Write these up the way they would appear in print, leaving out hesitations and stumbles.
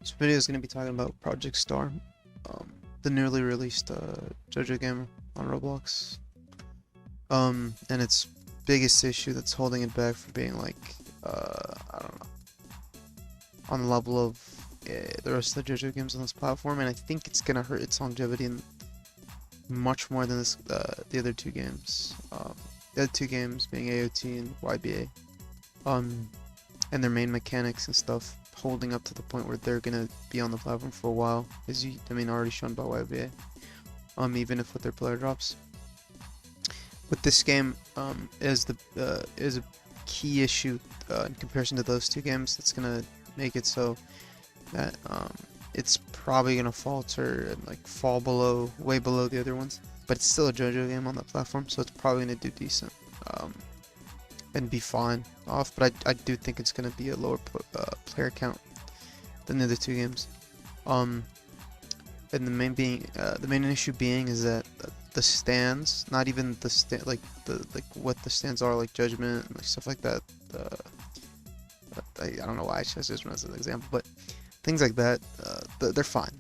This video is going to be talking about Project Star, the newly released JoJo game on Roblox, and its biggest issue that's holding it back from being like, I don't know, on the level of the rest of the JoJo games on this platform, and I think it's going to hurt its longevity much more than the other two games. The other two games being AOT and YBA, and their main mechanics and stuff holding up to the point where they're gonna be on the platform for a while, already shown by YBA. Even if with their player drops. With this game, is a key issue in comparison to those two games that's gonna make it so that it's probably gonna falter and like fall way below the other ones. But it's still a JoJo game on the platform, so it's probably gonna do decent. And be fine off, but I do think it's going to be a lower player count than the other two games. And the main issue being is that the stands, not even the what the stands are, like Judgment and like stuff like that. I don't know why I chose this one as an example, but things like that, they're fine.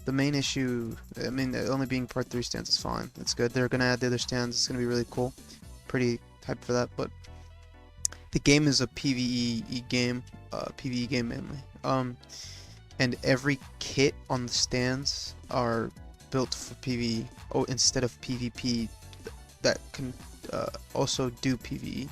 The main issue, only being part 3 stands is fine. It's good. They're gonna add the other stands. It's gonna be really cool. Pretty hyped for that, but the game is a PvE game, mainly. And every kit on the stands are built for PvE, instead of PvP that can also do PvE.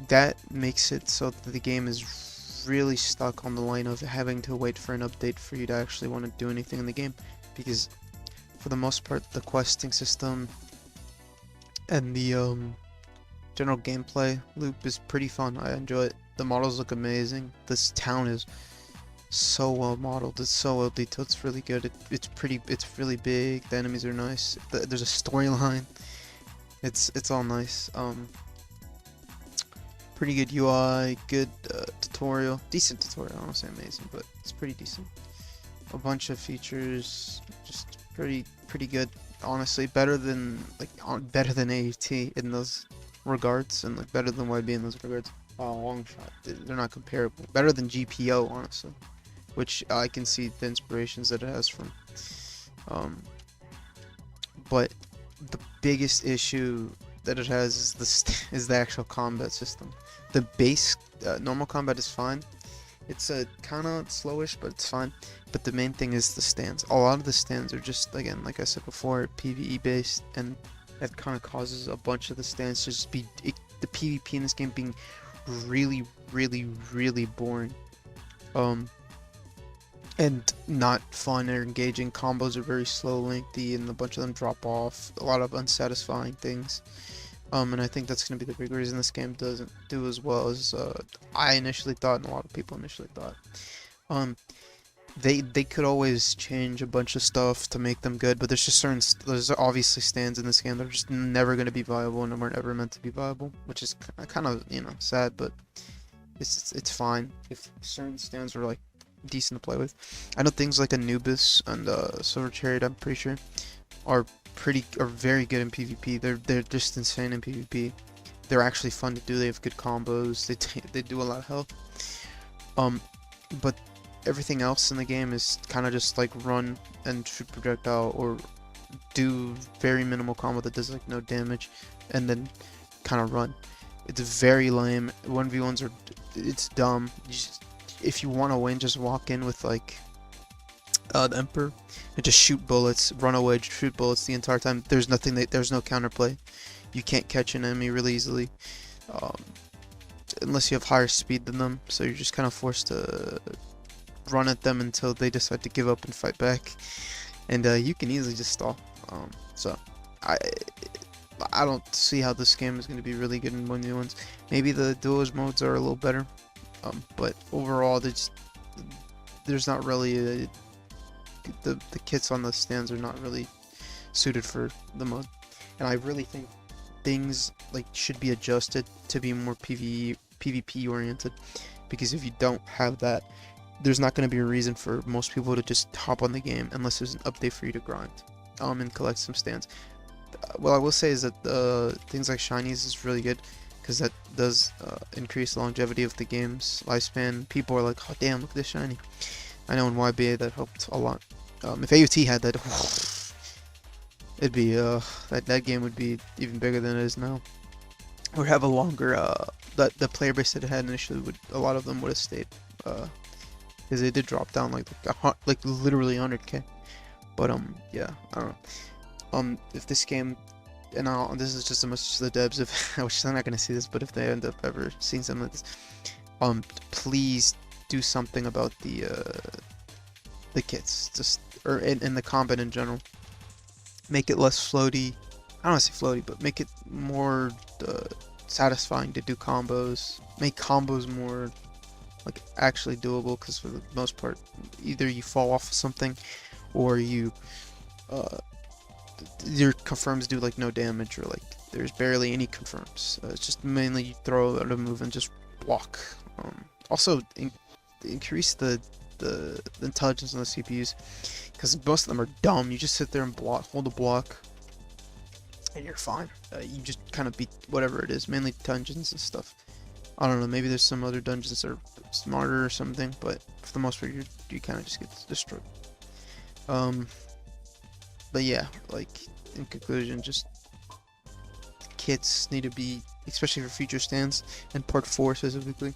That makes it so that the game is really stuck on the line of having to wait for an update for you to actually want to do anything in the game, because for the most part, the questing system and the general gameplay loop is pretty fun. I enjoy it. The models look amazing. This town is so well modeled. It's so well detailed. It's really good. It's really big. The enemies are nice. There's a storyline. It's all nice. Pretty good UI. Good tutorial. Decent tutorial. I don't want to say amazing, but it's pretty decent. A bunch of features. Just pretty good. Honestly, better than AT in those regards, and like better than YB in those regards. Long shot. They're not comparable. Better than GPO, honestly, which I can see the inspirations that it has from. But the biggest issue that it has is the actual combat system. The base normal combat is fine. It's kind of slowish, but it's fine. But the main thing is the stands. A lot of the stands are just, again, like I said before, PvE based, and that kind of causes a bunch of the stands to just be the PvP in this game being really boring, and not fun or engaging. Combos are very slow, lengthy, and a bunch of them drop off. A lot of unsatisfying things. And I think that's going to be the big reason this game doesn't do as well as I initially thought, and a lot of people initially thought. They could always change a bunch of stuff to make them good, but there's obviously stands in this game that are just never going to be viable and weren't ever meant to be viable, which is kind of, sad, but it's fine if certain stands are like decent to play with. I know things like Anubis and Silver Chariot, I'm pretty sure, are very good in PvP. They're just insane in PvP. They're actually fun to do. They have good combos. They do a lot of health. But everything else in the game is kind of just like run and shoot projectile, or do very minimal combo that does like no damage, and then kind of run. It's very lame. 1v1s it's dumb. If you want to win, just walk in with like the Emperor and just shoot bullets, run away, just shoot bullets the entire time. There's no counterplay. You can't catch an enemy really easily, unless you have higher speed than them, so you're just kind of forced to run at them until they decide to give up and fight back, and you can easily just stall. So I don't see how this game is going to be really good in 1v1s. Maybe the duos modes are a little better, but overall there's not really the kits on the stands are not really suited for the mode, and I really think things like should be adjusted to be more PvP oriented, because if you don't have that, there's not going to be a reason for most people to just hop on the game unless there's an update for you to grind and collect some stands. What I will say is that things like shinies is really good, because that does increase the longevity of the game's lifespan. People are like, oh damn, look at this shiny. I know in YBA that helped a lot. If AOT had that, it'd be that game would be even bigger than it is now, or have a longer the player base that it had initially would, a lot of them would have stayed, because they did drop down like literally 100k. But yeah, I don't know. If this game, and this is just a message to the devs, if which they're not gonna see this, but if they end up ever seeing something like this, please do something about the kits, just or in the combat in general. Make it less floaty. I don't want to say floaty, but make it more satisfying to do combos. Make combos more like actually doable, because for the most part, either you fall off of something, or you your confirms do like no damage, or like there's barely any confirms. It's just mainly you throw out a move and just block. Also increase the intelligence on the CPUs, because most of them are dumb. You just sit there and hold a block, and you're fine. You just kind of beat whatever it is, mainly dungeons and stuff. I don't know, maybe there's some other dungeons that are smarter or something, but for the most part, you kind of just get destroyed. But yeah, like, in conclusion, just kits need to be, especially for future stands, and part 4 specifically,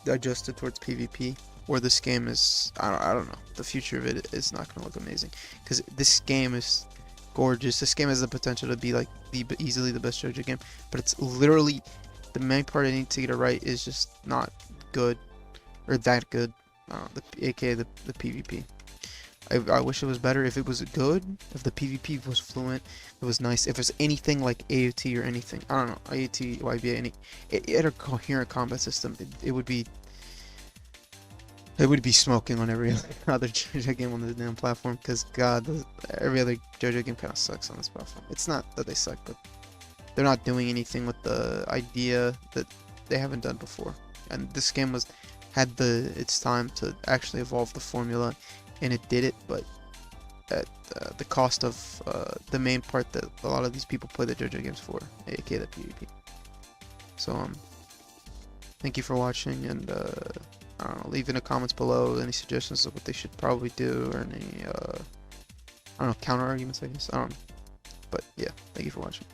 adjusted towards PvP, or this game is, I don't know, the future of it is not going to look amazing, because this game is gorgeous. This game has the potential to be like easily the best JoJo game, but it's literally, the main part I need to get it right is just not good, or that good, aka the PvP. I wish it was better. If it was good, if the PvP was fluent, it was nice. If it's anything like AOT or anything, I don't know, AOT, YBA, it had a coherent combat system, it would be smoking on every other JoJo game on the damn platform, because god, every other JoJo game kind of sucks on this platform. It's not that they suck, but they're not doing anything with the idea that they haven't done before. And this game had its time to actually evolve the formula, and it did it, but at the cost of the main part that a lot of these people play the JoJo games for, aka the PvP. So thank you for watching, and I don't know, leave in the comments below any suggestions of what they should probably do, or any I don't know, counter arguments, I guess. I don't know. But yeah, thank you for watching.